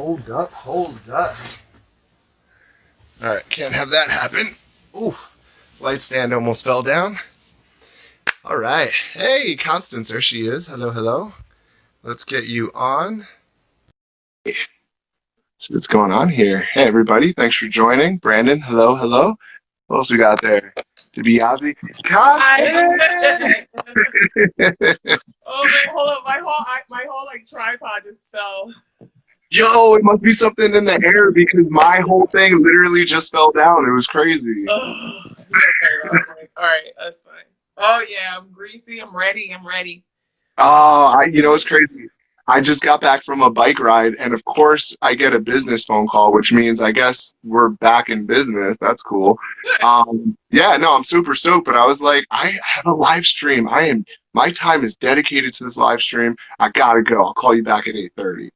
Hold up, hold up. All right, can't have that happen. Oof, light stand almost fell down. All right, hey, Constance, there she is. Hello, hello. Let's get you on. See what's going on here. Hey, everybody, thanks for joining. Brandon, hello, hello. What else we got there? DiBiase. Constance! Oh man, hold up! My whole like tripod just fell. Yo, it must be something in the air because my whole thing literally just fell down. It was crazy. Oh, all right, that's fine. Oh yeah, I'm greasy. I'm ready. Oh, it's crazy. I just got back from a bike ride, and of course, I get a business phone call, which means I guess we're back in business. That's cool. Yeah, no, I'm super stoked, but I was like, I have a live stream. My time is dedicated to this live stream. I gotta go. I'll call you back at 8:30.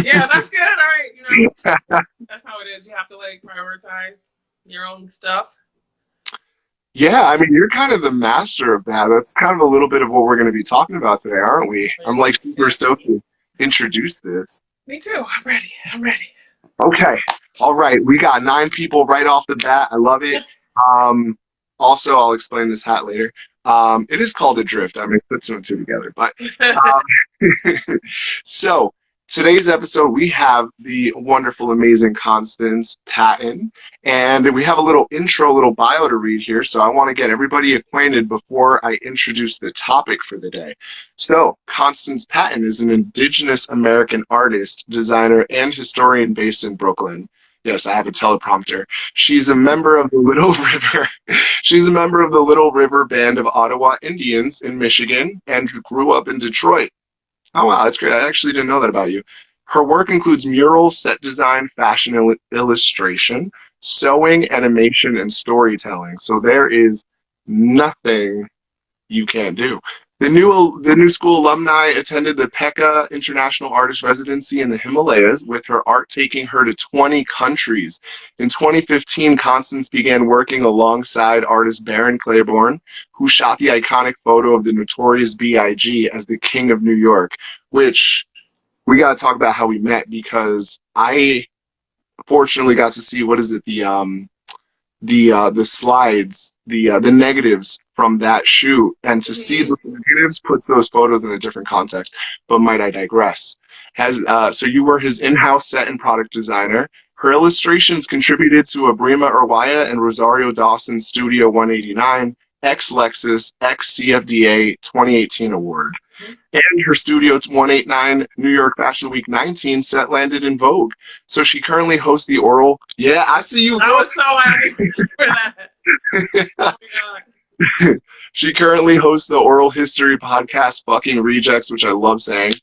Yeah, that's good. All right, that's how it is. You have to like prioritize your own stuff. Yeah, I mean, you're kind of the master of that. That's kind of a little bit of what we're going to be talking about today, aren't we? I'm like super stoked to introduce this. Me too. I'm ready. Okay. All right. We got 9 people right off the bat. I love it. Also, I'll explain this hat later. It is called Adrift. I mean, put 2 and 2 together. But so today's episode, we have the wonderful, amazing Konstance Patton. And we have a little intro, little bio to read here. So I want to get everybody acquainted before I introduce the topic for the day. So Konstance Patton is an Indigenous American artist, designer, and historian based in Brooklyn. Yes, I have a teleprompter. She's a member of the Little River. She's a member of the Little River Band of Ottawa Indians in Michigan and grew up in Detroit. Oh, wow, that's great. I actually didn't know that about you. Her work includes murals, set design, fashion illustration, sewing, animation, and storytelling. So there is nothing you can't do. The new school alumni attended the Pekka International Artist Residency in the Himalayas, with her art taking her to 20 countries. In 2015, Konstance began working alongside artist Baron Claiborne, who shot the iconic photo of the notorious B.I.G. as the King of New York, which we got to talk about how we met, because I fortunately got to see, what is it, the slides, the negatives from that shoot, and to see the negatives puts those photos in a different context. But might I digress? So you were his in-house set and product designer. Her illustrations contributed to Abrima Urwaya and Rosario Dawson's Studio 189, ex-Lexus, ex-CFDA 2018 award. And her Studio 189 New York Fashion Week 19 set landed in Vogue. So she currently hosts the oral. Yeah, I see you. I was so happy for that. Oh my God. She currently hosts the oral history podcast Fucking Rejects, which I love saying,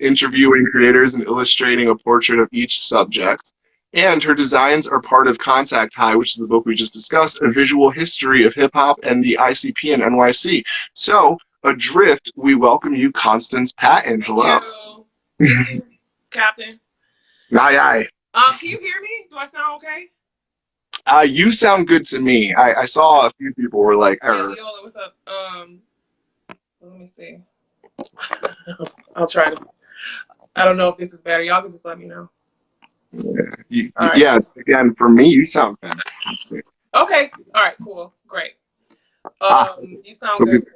interviewing creators and illustrating a portrait of each subject. And her designs are part of Contact High, which is the book we just discussed, a visual history of hip-hop and the ICP in NYC. So, Adrift, we welcome you, Konstance Patton. Hello. Thank you, Captain. Aye, aye. Can you hear me? Do I sound okay? You sound good to me. I saw a few people were like, Yo, what's up? Let me see. I'll try to. I don't know if this is better. Y'all can just let me know. Yeah, again, for me, you sound fantastic. Okay. All right, cool. Great. You sound good too.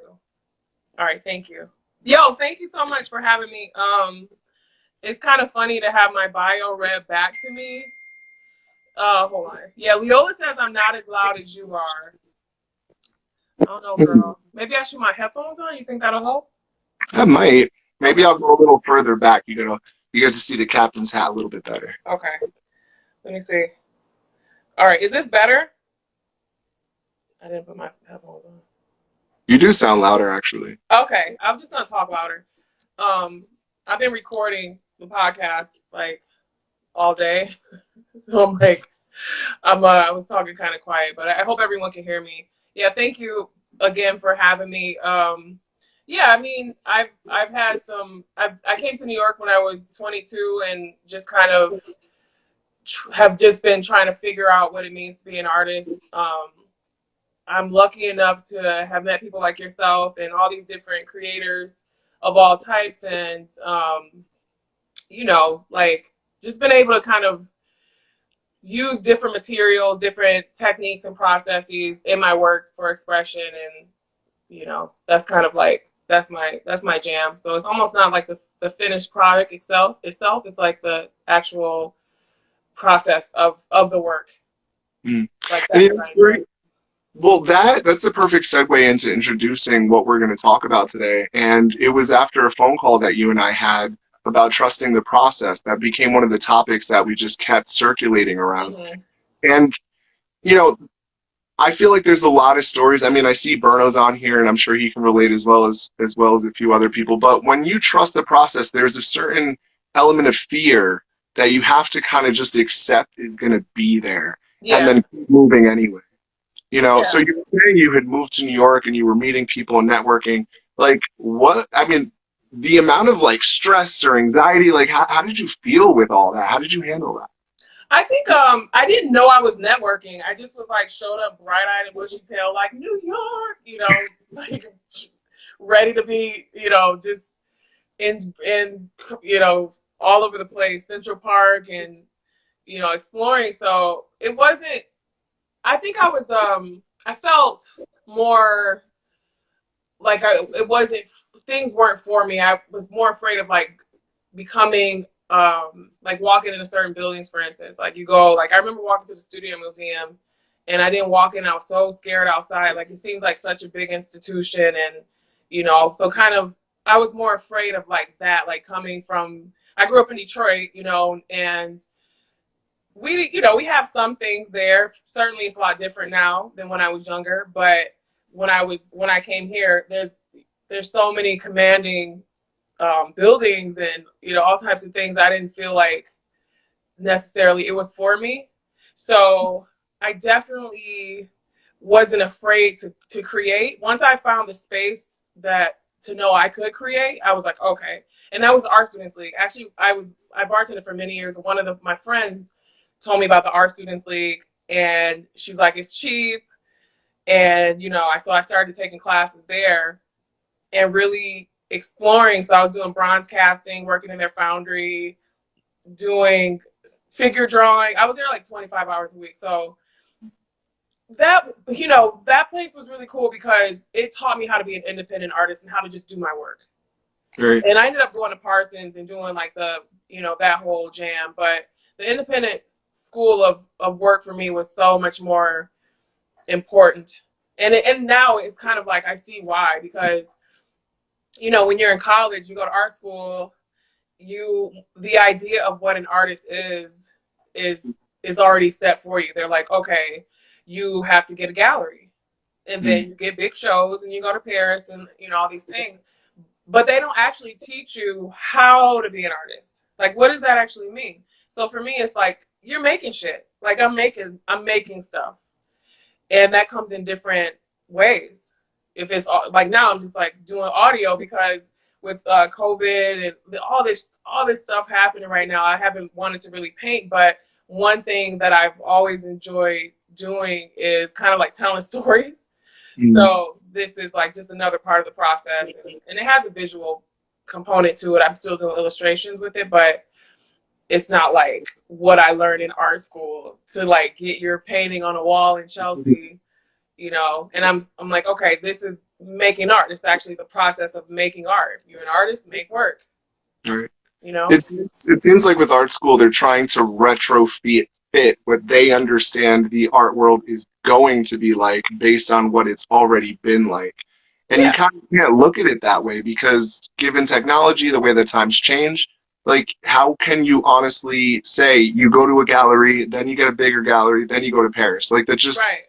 All right, thank you. Yo, thank you so much for having me. It's kind of funny to have my bio read back to me. Hold on. Yeah, Leola says I'm not as loud as you are. I don't know, girl. Maybe I should put my headphones on. You think that'll help? I might. Maybe I'll go a little further back. You get to see the captain's hat a little bit better. Okay. Let me see. All right, is this better? I didn't put my headphones on. You do sound louder, actually. Okay, I'm just gonna talk louder. I've been recording the podcast like all day, so I'm like, I was talking kind of quiet, but I hope everyone can hear me. Yeah, thank you again for having me. Yeah, I mean, I've had some. I came to New York when I was 22, and just kind of have just been trying to figure out what it means to be an artist. I'm lucky enough to have met people like yourself and all these different creators of all types, and like just been able to kind of use different materials, different techniques and processes in my work for expression. And, you know, that's kind of like, that's my jam. So it's almost not like the finished product itself. It's like the actual process of the work. Mm. Like And that's it's great. Well, that's a perfect segue into introducing what we're going to talk about today. And it was after a phone call that you and I had about trusting the process that became one of the topics that we just kept circulating around. Mm-hmm. And, you know, I feel like there's a lot of stories. I mean, I see Berno's on here, and I'm sure he can relate as well as a few other people. But when you trust the process, there's a certain element of fear that you have to kind of just accept is going to be there, and Yeah. then keep moving anyway. You know, Yeah. so you were saying you had moved to New York and you were meeting people and networking. Like, what? I mean, the amount of like stress or anxiety. Like, how did you feel with all that? How did you handle that? I think I didn't know I was networking. I just was like showed up bright eyed and bushy tailed like New York, you know, like ready to be, you know, just in you know, all over the place, Central Park and, you know, exploring. So it wasn't, I think I felt more like it wasn't, things weren't for me. I was more afraid of like becoming like walking into certain buildings, for instance. Like you go, like I remember walking to the Studio Museum and I didn't walk in. I was so scared outside. Like it seems like such a big institution, and you know, so kind of I was more afraid of like that, like coming from, I grew up in Detroit, you know, and we, you know, we have some things there. Certainly it's a lot different now than when I was younger, but when I came here, there's so many commanding buildings and, you know, all types of things. I didn't feel like necessarily it was for me. So I definitely wasn't afraid to create. Once I found the space that to know I could create, I was like, okay. And that was the Art Students League. Actually, I bartended for many years. One of my friends told me about the Art Students League, and she's like, it's cheap. And, you know, I started taking classes there and really exploring. So I was doing bronze casting, working in their foundry, doing figure drawing. I was there like 25 hours a week. So that, you know, that place was really cool because it taught me how to be an independent artist and how to just do my work. Right. And I ended up going to Parsons and doing like the, you know, that whole jam. But the independent school of work for me was so much more important. And now it's kind of like I see why, because, you know, when you're in college, you go to art school, the idea of what an artist is already set for you. They're like, okay, you have to get a gallery, and then you get big shows, and you go to Paris, and you know all these things. But they don't actually teach you how to be an artist. Like, what does that actually mean? So for me, it's like you're making shit. Like I'm making stuff, and that comes in different ways. If it's like now, I'm just like doing audio because with COVID and all this stuff happening right now, I haven't wanted to really paint. But one thing that I've always enjoyed doing is kind of like telling stories. So this is like just another part of the process, and it has a visual component to it. I'm still doing illustrations with it, but it's not like what I learned in art school to like get your painting on a wall in Chelsea, you know. And I'm like, okay, this is making art. It's actually the process of making art. If you're an artist, make work. Right. You know? It seems like with art school, they're trying to retrofit fit what they understand the art world is going to be like based on what it's already been like. And you Yeah. kind of can't look at it that way because given technology, the way that times change, like how can you honestly say you go to a gallery, then you get a bigger gallery, then you go to Paris? Like that just Right.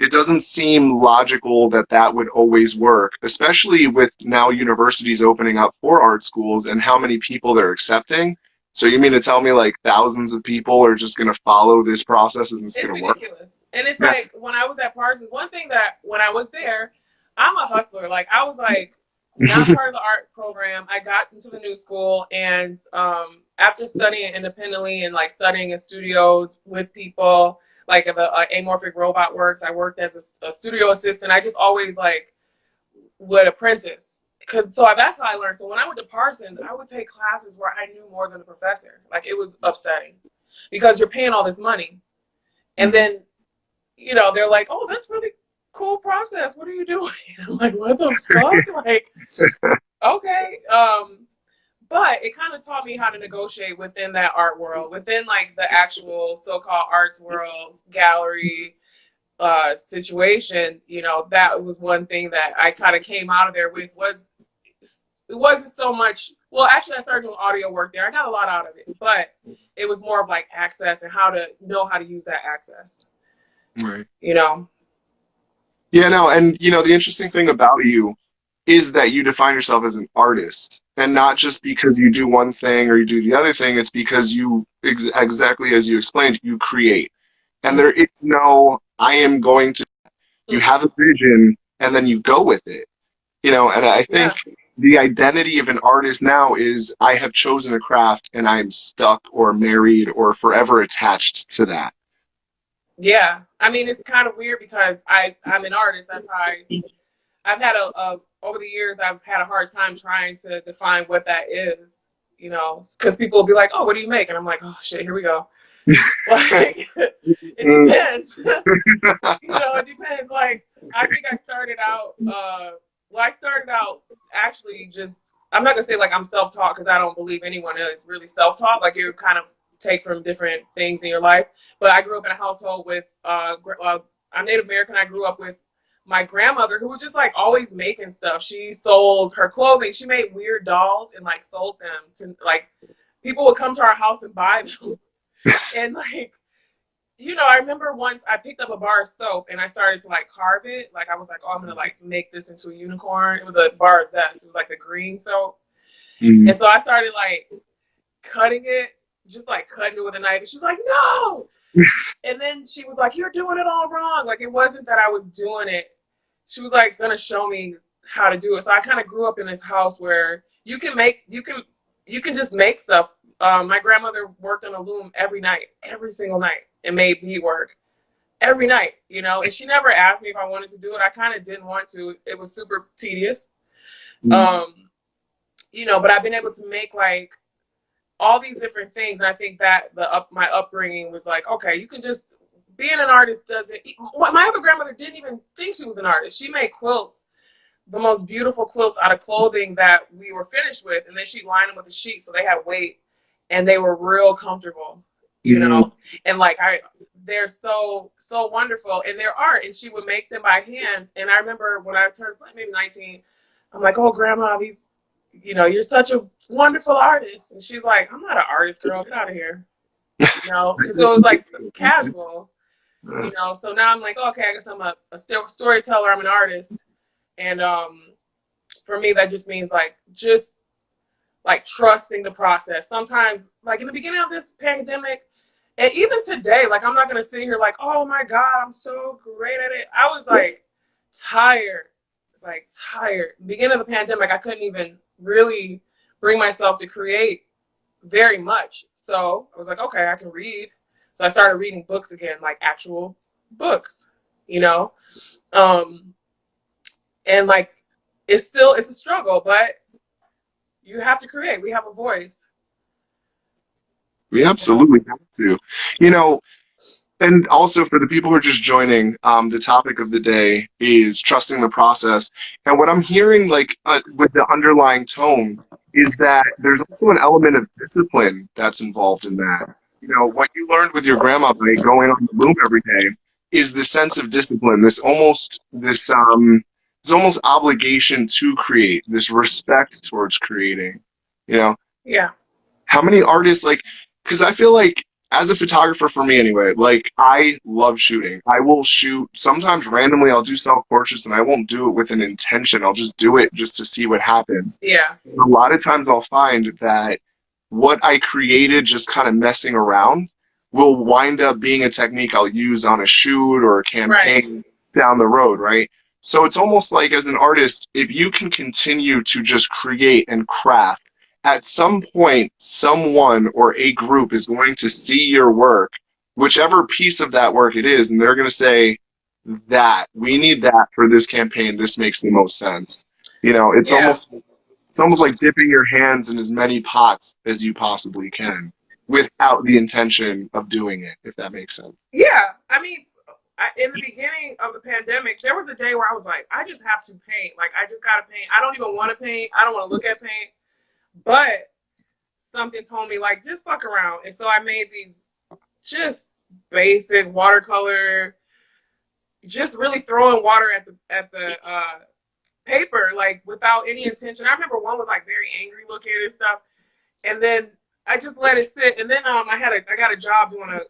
it doesn't seem logical that that would always work, especially with now universities opening up for art schools and how many people they're accepting. So you mean to tell me like thousands of people are just going to follow this process and it's It's going to work? ridiculous. And it's Yeah. like when I was at Parsons, one thing that when I was there, I'm a hustler. Like I was like not part of the art program. I got into the new school, and after studying independently and like studying in studios with people, like the Amorphic Robot Works, I worked as a studio assistant. I just always like would apprentice so that's how I learned. So when I went to Parsons, I would take classes where I knew more than the professor. Like, it was upsetting because you're paying all this money. And then, they're like, oh, that's really cool process. What are you doing? I'm like, what the fuck? Like, okay. But it kind of taught me how to negotiate within that art world, within like the actual so-called arts world, gallery situation. That was one thing that I kind of came out of there with. It wasn't so much. Well, actually, I started doing audio work there. I got a lot out of it, but it was more of like access and how to know how to use that access. Right. Yeah, no, and the interesting thing about you is that you define yourself as an artist, and not just because you do one thing or you do the other thing. It's because you, exactly as you explained, you create. And there is no, I am going to, you have a vision and then you go with it. And I think the identity of an artist now is I have chosen a craft and I'm stuck or married or forever attached to that. Yeah. I mean, it's kind of weird because I'm an artist. That's how I've had over the years, I've had a hard time trying to define what that is, because people will be like, oh, what do you make? And I'm like, oh shit, here we go. Like, it depends. It depends. Like, I think I started out, actually just, I'm not gonna say like I'm self-taught, because I don't believe anyone is really self-taught. Like, you kind of take from different things in your life. But I grew up in a household with, I'm Native American. I grew up with my grandmother, who was just like always making stuff. She sold her clothing. She made weird dolls and like sold them to, like, people would come to our house and buy them. And like, I remember once I picked up a bar of soap and I started to like carve it. Like, I was like, oh, I'm gonna like make this into a unicorn. It was a bar of zest. It was like the green soap. And so I started like cutting it, just like cutting it with a knife. And she's like, no. And then she was like, you're doing it all wrong. Like, it wasn't that I was doing it. She was like gonna show me how to do it. So I kind of grew up in this house where you can just make stuff. My grandmother worked on a loom every night, every single night, and made beadwork every night, and she never asked me if I wanted to do it. I kind of didn't want to. It was super tedious. But I've been able to make like all these different things. And I think that my upbringing was like, okay, you can just, being an artist doesn't, my other grandmother didn't even think she was an artist. She made quilts, the most beautiful quilts out of clothing that we were finished with. And then she'd line them with a sheet so they had weight and they were real comfortable, and like, they're so, so wonderful in their art. And she would make them by hand. And I remember when I turned maybe 19, I'm like, oh, grandma, these, you're such a wonderful artist. And she's like, I'm not an artist, girl. Get out of here. Because it was like casual. So now I'm like, okay, I guess I'm a storyteller. I'm an artist. And for me, that just means like, just like trusting the process. Sometimes, like in the beginning of this pandemic, and even today, like, I'm not going to sit here like, oh my God, I'm so great at it. I was like tired. Beginning of the pandemic, I couldn't even really bring myself to create very much. So I was like, okay, I can read. So I started reading books again, like actual books, and like, it's a struggle, but you have to create. We have a voice. We absolutely have to. And also for the people who are just joining, the topic of the day is trusting the process. And what I'm hearing, like, with the underlying tone, is that there's also an element of discipline that's involved in that. What you learned with your grandma by going on the loom every day is the sense of discipline, this almost obligation to create, this respect towards creating. Yeah. How many artists, like, because I feel like, as a photographer, for me anyway, like, I love shooting. I will shoot sometimes randomly. I'll do self-portraits and I won't do it with an intention. I'll just do it just to see what happens. Yeah. A lot of times I'll find that what I created just kind of messing around will wind up being a technique I'll use on a shoot or a campaign down the road, right? So it's almost like, as an artist, if you can continue to just create and craft, at some point, someone or a group is going to see your work, whichever piece of that work it is, and they're going to say, that we need that for this campaign. This makes the most sense. You know, Yeah. it's almost like dipping your hands in as many pots as you possibly can without the intention of doing it, if that makes sense. Yeah. I mean, in the beginning of the pandemic, there was a day where I was like, I just have to paint. Like, I just got to paint. I don't even want to paint. I don't want to look at paint. But something told me, like, just fuck around. And so I made these just basic watercolor, just really throwing water at the paper, like, without any intention. I remember one was, like, very angry looking and stuff. And then I just let it sit. And then I got a job doing a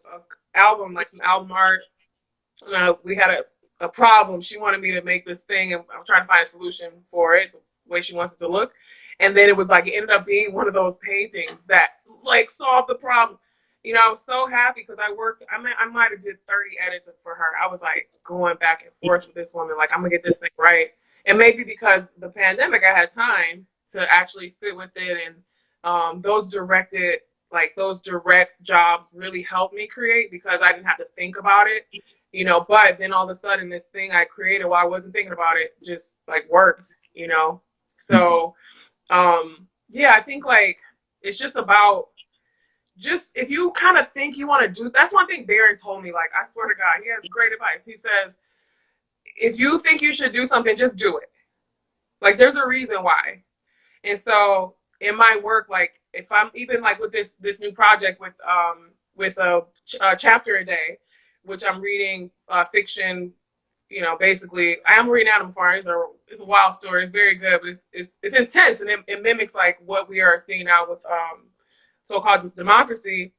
album, like some album art. We had a problem. She wanted me to make this thing, and I'm trying to find a solution for it, the way she wants it to look. And then it was like, it ended up being one of those paintings that like solved the problem. You know, I was so happy because I might have did 30 edits for her. I was like going back and forth with this woman, like, I'm gonna get this thing right. And maybe because the pandemic, I had time to actually sit with it. And those direct jobs really helped me create because I didn't have to think about it, you know. But then all of a sudden, this thing I created while I wasn't thinking about it just like worked, you know. So yeah, I think like it's just about, just if you kind of think you want to do, that's one thing Barron told me. Like, I swear to God, he has great advice. He says, if you think you should do something, just do it. Like, there's a reason why. And so in my work, like, if I'm even like with this new project with a chapter a day, which I'm reading fiction, you know, basically I am reading Animal Farm. It's a wild story. It's very good, but it's intense, and it mimics like what we are seeing now with so-called democracy.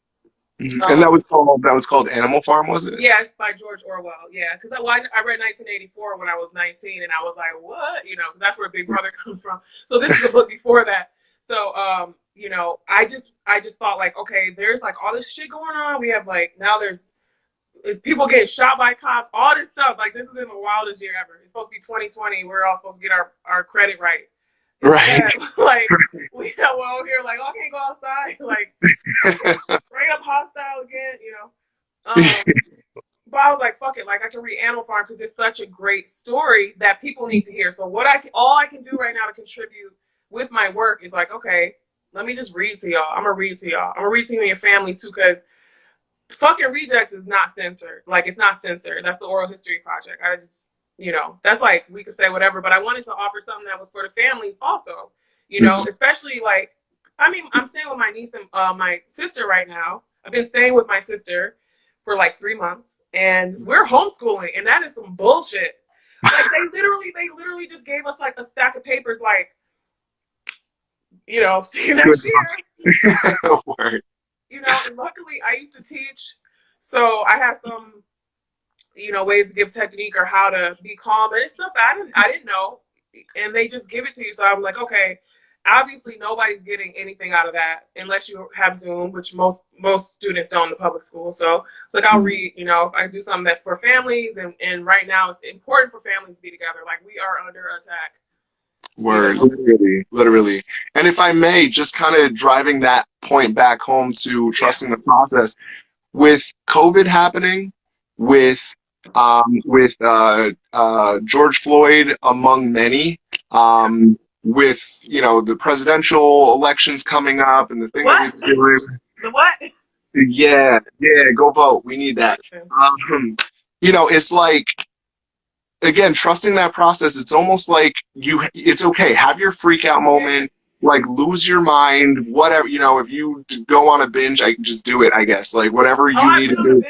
And that was called Animal Farm, was it? Yeah, it's by George Orwell. Yeah, because I read 1984 when I was 19, and I was like, what? You know, that's where Big Brother comes from. So this is a book before that. So you know, I just thought like, okay, there's like all this shit going on. We have like now is people getting shot by cops, all this stuff. Like, this has been the wildest year ever. It's supposed to be 2020. We're all supposed to get our credit right. Right. Instead, like, we're over here like, oh, I can't go outside. Like, straight up hostile again, you know. But I was like, fuck it. Like, I can read Animal Farm because it's such a great story that people need to hear. So all I can do right now to contribute with my work is like, okay, let me just read to y'all. I'm gonna read to y'all. I'm gonna read to you and your families too, because fucking Rejects is not censored. Like, it's not censored. That's the oral history project. I just, you know, that's like, we could say whatever, but I wanted to offer something that was for the families also, you know, especially like, I mean, I'm staying with my niece and my sister right now. I've been staying with my sister for like 3 months, and we're homeschooling, and that is some bullshit. Like, they literally just gave us like a stack of papers, like, you know, see you next year. Word. You know, and luckily I used to teach, so I have some, you know, ways to give technique or how to be calm. But it's stuff I didn't know, and they just give it to you. So I'm like, okay, obviously nobody's getting anything out of that unless you have Zoom, which most students don't in the public school. So it's like, I'll read, you know, if I do something that's for families, and right now it's important for families to be together. Like, we are under attack. Word, literally. And if I may, just kind of driving that point back home to trusting the process, with COVID happening, with George Floyd among many, with, you know, the presidential elections coming up and the thing that we're doing. The what? Yeah, go vote. We need that. You know, it's like, again, trusting that process. It's almost like it's okay. Have your freak out moment, like, lose your mind, whatever, you know, if you go on a binge, I just do it, I guess. Like, whatever you need to do.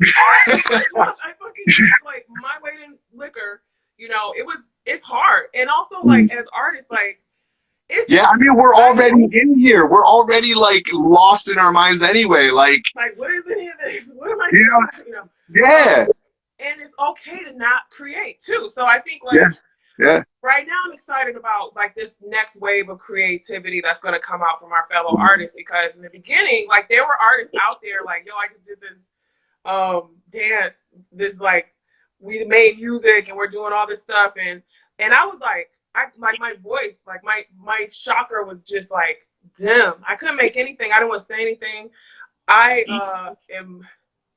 I fucking like my weight in liquor, you know, it's hard. And also, like, as artists, like, yeah, I mean, we're already in here. We're already like lost in our minds anyway. Like what is any of this? What am I doing? You know? Yeah. And it's okay to not create too. So I think, like, right now I'm excited about like this next wave of creativity that's going to come out from our fellow artists, because in the beginning, like, there were artists out there like, yo, I just did this dance, this, like, we made music and we're doing all this stuff, and I was like, my voice, like, my chakra was just like dim. I couldn't make anything. I didn't want to say anything. I am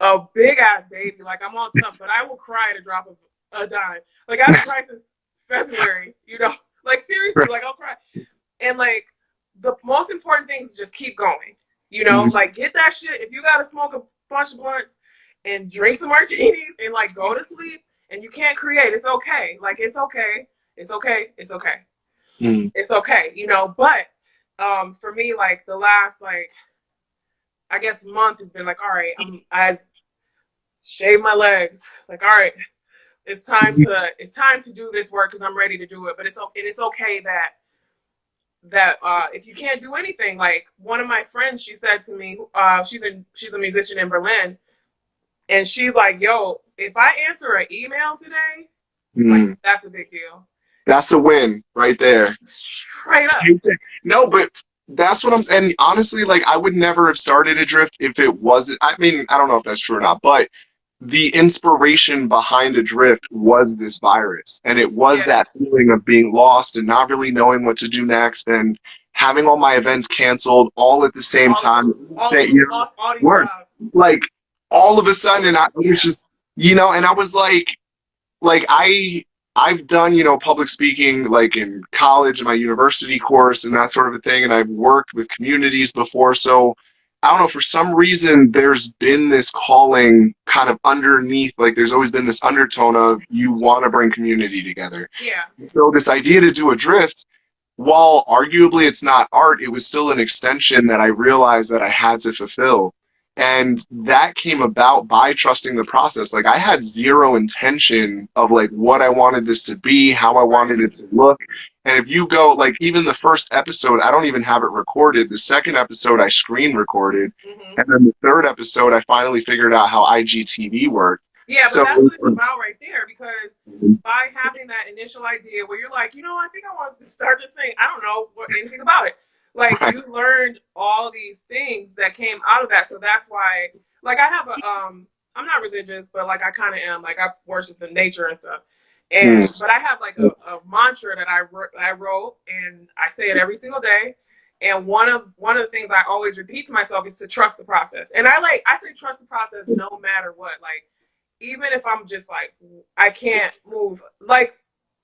a big ass baby. Like, I'm on something, but I will cry at a drop of a dime. Like, I've cried since February, you know. Like seriously, like I'll cry. And like the most important thing is just keep going. You know, Mhm. like get that shit. If you gotta smoke a bunch of blunts and drink some martinis and like go to sleep and you can't create, it's okay. Like it's okay. It's okay. It's okay. Mhm. It's okay. You know, but for me, like the last like I guess month has been like, all right, I shave my legs. Like, all right, it's time to do this work because I'm ready to do it. But it's okay that if you can't do anything, like one of my friends, she said to me, she's a musician in Berlin, and she's like, yo, if I answer an email today, like Mhm. that's a big deal. That's a win right there. Straight up. Same thing. No, but that's what I'm saying. And honestly, like I would never have started Adrift if it wasn't. I mean, I don't know if that's true or not, but the inspiration behind Adrift was this virus, and it was Yeah. that feeling of being lost and not really knowing what to do next, and having all my events canceled all at the same All time. all Say, you know, lost all these work jobs. like all of a sudden, I was Yeah. just, and I was like I've done, public speaking like in college and my university course and that sort of a thing, and I've worked with communities before. So I don't know, for some reason there's been this calling kind of underneath, like there's always been this undertone of you want to bring community together. Yeah. So this idea to do a drift, while arguably it's not art, it was still an extension that I realized that I had to fulfill. And that came about by trusting the process. Like I had zero intention of like what I wanted this to be, how I wanted it to look. And if you go like even the first episode, I don't even have it recorded. The second episode I screen recorded. Mm-hmm. And then the third episode I finally figured out how IGTV worked. Yeah, but So that's what it's about right there because by having that initial idea where you're like, I think I want to start this thing. I don't know anything about it. Like right. you learned all these things that came out of that. So that's why, like, I have I'm not religious, but like I kind of am. Like I worship the nature and stuff. Mm. But I have like a mantra that I wrote, and I say it every single day. And one of the things I always repeat to myself is to trust the process. And I say trust the process no matter what. Like even if I'm just like I can't move, like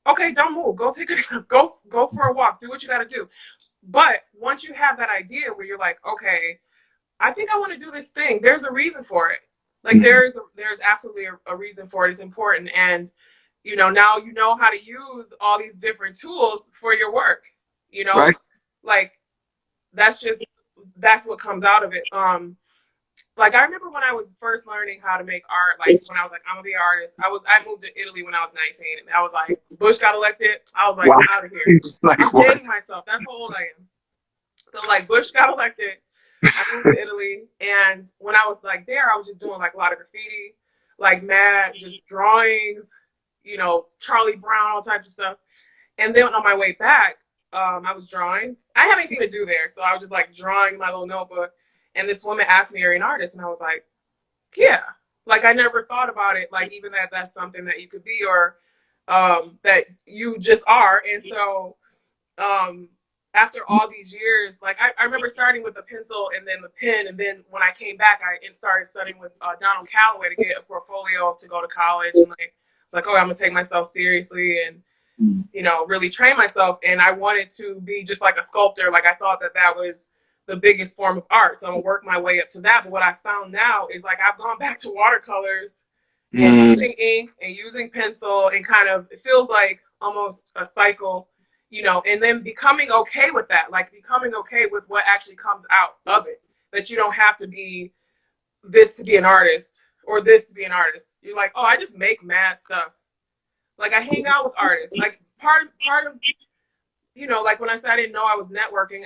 okay, don't move. Go take a go for a walk. Do what you got to do. But once you have that idea where you're like, okay, I think I want to do this thing. There's a reason for it. Like there's absolutely a reason for it. It's important, and now you know how to use all these different tools for your work. Right. Like that's what comes out of it. Like I remember when I was first learning how to make art, like when I was like, I'm gonna be an artist. I moved to Italy when I was 19, and I was like, Bush got elected. I was like, Wow. I'm out of here. It's like I'm what? dating myself. That's how old I am. So like Bush got elected. I moved to Italy, and when I was like there, I was just doing like a lot of graffiti, like mad, just drawings, Charlie Brown, all types of stuff. And then on my way back, I was drawing. I didn't have anything to do there, so I was just like drawing in my little notebook. And this woman asked me, "Are you an artist?" And I was like, "Yeah." Like I never thought about it, like even that's something that you could be or that you just are. And so after all these years, like I remember starting with the pencil and then the pen, and then when I came back, I started studying with Donald Calloway to get a portfolio to go to college, and like it's like, oh, I'm gonna take myself seriously and really train myself. And I wanted to be just like a sculptor. Like I thought that was the biggest form of art, so I'm gonna work my way up to that. But what I found now is like I've gone back to watercolors and using ink and using pencil, and kind of it feels like almost a cycle. And then becoming okay with that, like becoming okay with what actually comes out of it, that you don't have to be this to be an artist or this to be an artist. You're like, oh, I just make mad stuff. Like I hang out with artists. Like part of, like when I said I didn't know I was networking,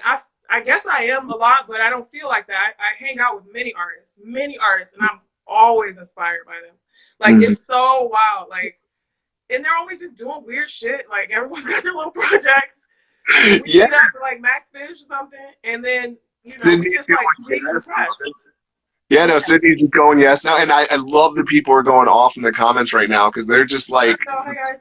I guess I am a lot, but I don't feel like that. I hang out with many artists, and I'm always inspired by them. Like it's so wild. Like, and they're always just doing weird shit. Like everyone's got their little projects. We Yeah. meet up for like Max Fish or something, and then we Sydney's just like going yes. decompress. Yeah, no, Sydney's just going yes now, and I love the people who are going off in the comments right now because they're just like, So, hey guys.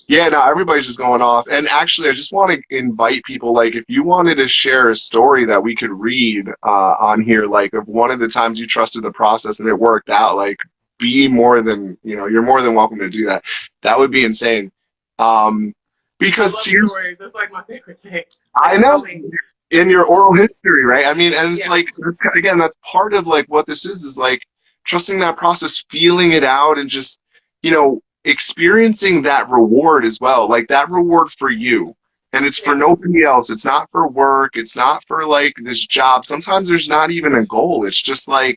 yeah, no, everybody's just going off. And actually, I just want to invite people, like, if you wanted to share a story that we could read on here, like, of one of the times you trusted the process and it worked out, like, be more than, you're more than welcome to do that. That would be insane. I Because love to your, stories. That's like my favorite thing. I Like know, tell me. in your oral history, right? I mean, and it's Yeah. like, that's, again, that's part of like what this is like trusting that process, feeling it out, and just, experiencing that reward as well. Like that reward for you. And it's for Yeah. nobody else. It's not for work. It's not for like this job. Sometimes there's not even a goal. It's just like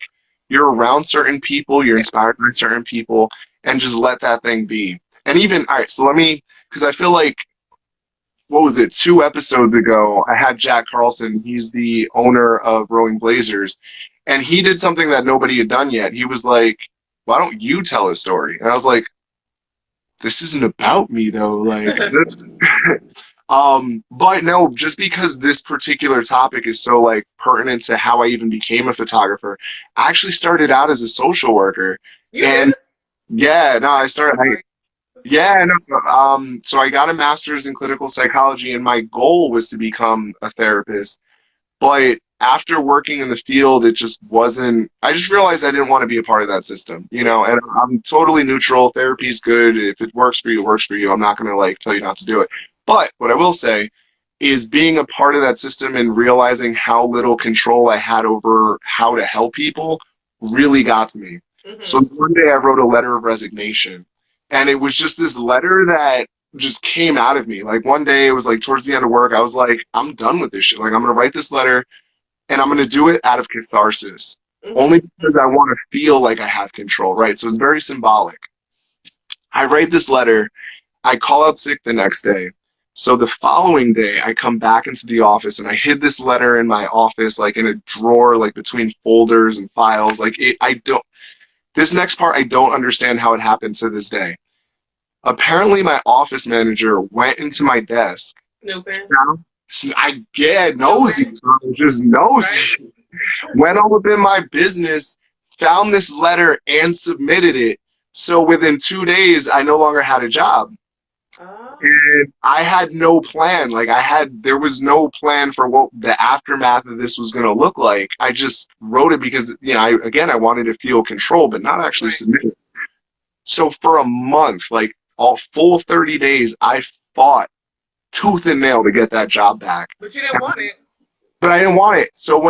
you're around certain people, you're Yeah. inspired by certain people, and just let that thing be. And even, all right, so let me, because I feel like what was it, 2 episodes ago, I had Jack Carlson. He's the owner of Rowing Blazers. And he did something that nobody had done yet. He was like, why don't you tell a story? And I was like, this isn't about me though. Like, but no, just because this particular topic is so like pertinent to how I even became a photographer, I actually started out as a social worker. You did? And yeah, no, I That's started, great. That's yeah, great. no. So I got a master's in clinical psychology, and my goal was to become a therapist. But after working in the field, it just wasn't. I just realized I didn't want to be a part of that system, Yeah. And I'm totally neutral. Therapy's good. If it works for you, it works for you. I'm not going to like tell you not to do it. But what I will say is being a part of that system and realizing how little control I had over how to help people really got to me. So Mm-hmm. one day I wrote a letter of resignation, and it was just this letter that just came out of me. Like one day it was like towards the end of work, I was like, I'm done with this shit. Like I'm gonna write this letter and I'm gonna do it out of catharsis. Mm-hmm. Only because I want to feel like I have control, right? So it's very symbolic. I write this letter, I call out sick the next day. So the following day, I come back into the office and I hid this letter in my office, like in a drawer, like between folders and files. I don't, this next part, I don't understand how it happened to this day. Apparently, my office manager went into my desk. Snooping. Now, I get nosy, Snooping. bro, just Right? nosy. Went all up in my business, found this letter, and submitted it. So within 2 days, I no longer had a job. Oh. And I had no plan. There was no plan for what the aftermath of this was going to look like. I just wrote it because, I wanted to feel control, but not actually Right. submit it. So for a month, like all full 30 days, I fought tooth and nail to get that job back. But you didn't want it. But I didn't want it. So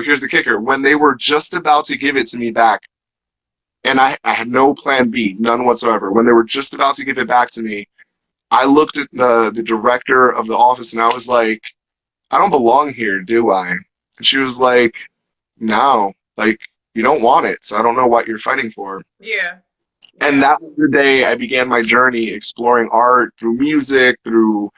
here's the kicker. When they were just about to give it to me back, and I had no plan B, none whatsoever. When they were just about to give it back to me, I looked at the director of the office and I was like, I don't belong here, do I? And she was like, no, like you don't want it. So I don't know what you're fighting for. Yeah. And Yeah. that was the day I began my journey exploring art through music, through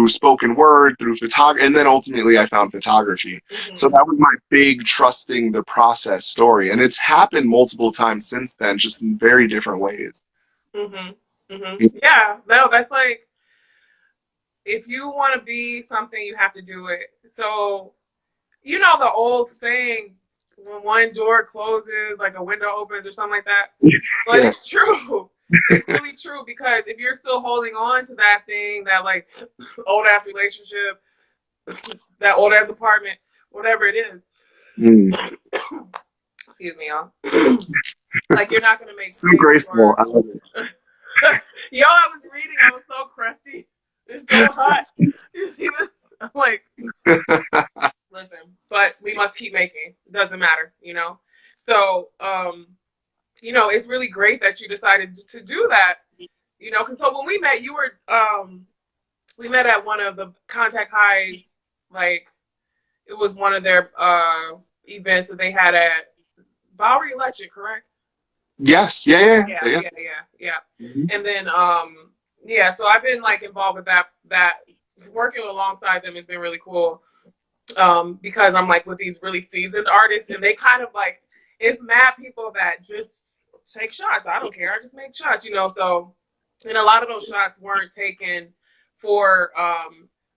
spoken word, through photography, and then ultimately I found photography. So Mm-hmm. that was my big trusting the process story. And it's happened multiple times since then, just in very different ways. Mm-hmm. Mm-hmm. Yeah. No, that's like if you want to be something, you have to do it. So you know the old saying, when one door closes, like a window opens or something like that. But Yeah. it's true. It's really true because if you're still holding on to that thing, that like old ass relationship, that old ass apartment, whatever it is, Mm. excuse me, y'all. Like you're not gonna make So space graceful. for. I love it. Yo, I was reading. I was so crusty. It's so hot. You see this? I'm like, listen, but we must keep making. It doesn't matter, you know. So, it's really great that you decided to do that. Because so when we met, we met at one of the Contact Highs, like it was one of their events that they had at Bowery Electric, correct? Yes. Yeah. Yeah. Yeah, Yeah. yeah, yeah, yeah. Mhm. And then yeah, so I've been like involved with that working alongside them has been really cool. Because I'm like with these really seasoned artists and they kind of like it's mad people that just take shots. I don't care. I just make shots. So and a lot of those shots weren't taken for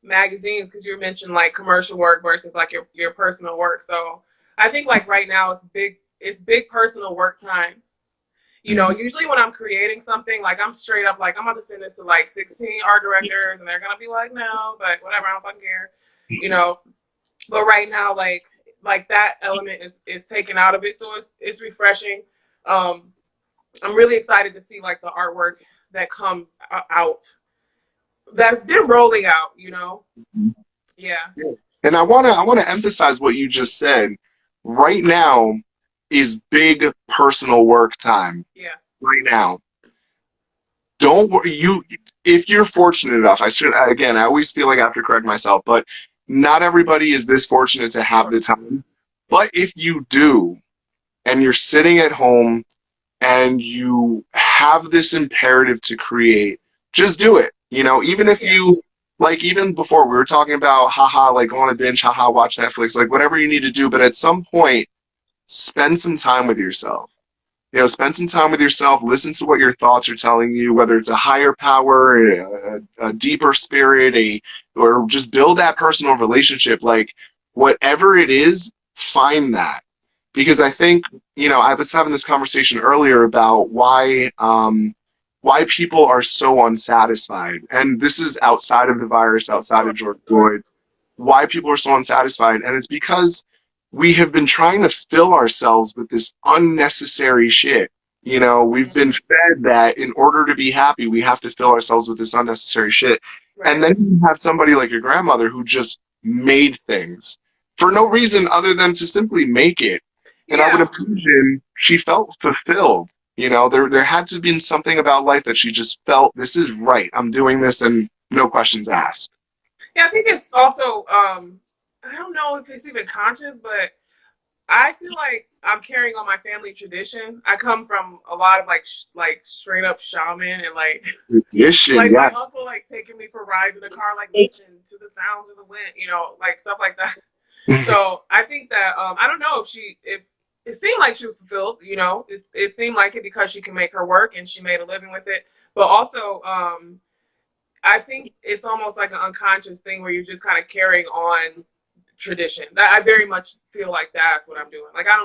magazines because you mentioned like commercial work versus like your personal work. So I think like right now it's big personal work time. Mhm. Usually when I'm creating something, like I'm straight up like I'm about to send this to like 16 art directors and they're gonna be like, no, but whatever, I don't fucking care. You know. But right now, like that element is taken out of it. So it's refreshing. I'm really excited to see like the artwork that comes out. that's been rolling out, you know? Yeah. Yeah. And I wanna emphasize what you just said. Right now is big personal work time. Yeah. Right now. Don't worry. If you're fortunate enough, I should again. I always feel like I have to correct myself, but not everybody is this fortunate to have the time. But if you do, and you're sitting at home and you have this imperative to create, just do it. Even if Yeah. you like, even before we were talking about, haha, like go on a binge, haha, watch Netflix, like whatever you need to do. But at some point, spend some time with yourself. Spend some time with yourself, listen to what your thoughts are telling you, whether it's a higher power, a deeper spirit, or just build that personal relationship. Like, whatever it is, find that. Because I think, I was having this conversation earlier about why people are so unsatisfied. And this is outside of the virus, outside of George Floyd, why people are so unsatisfied. And it's because we have been trying to fill ourselves with this unnecessary shit. We've been fed that in order to be happy, we have to fill ourselves with this unnecessary shit. And Right. then you have somebody like your grandmother who just made things for no reason other than to simply make it. And I would Yeah. imagine she felt fulfilled. There had to have been something about life that she just felt, this is right. I'm doing this and no questions asked. Yeah, I think it's also I don't know if it's even conscious, but I feel like I'm carrying on my family tradition. I come from a lot of like straight up shaman and like Tradition, like my yeah. uncle like taking me for rides in the car, like listen to the sounds of the wind, like stuff like that. So I think that I don't know if it seemed like she was fulfilled, it seemed like it because she can make her work and she made a living with it. But also I think it's almost like an unconscious thing where you're just kind of carrying on tradition. That I very much feel like that's what I'm doing. Like I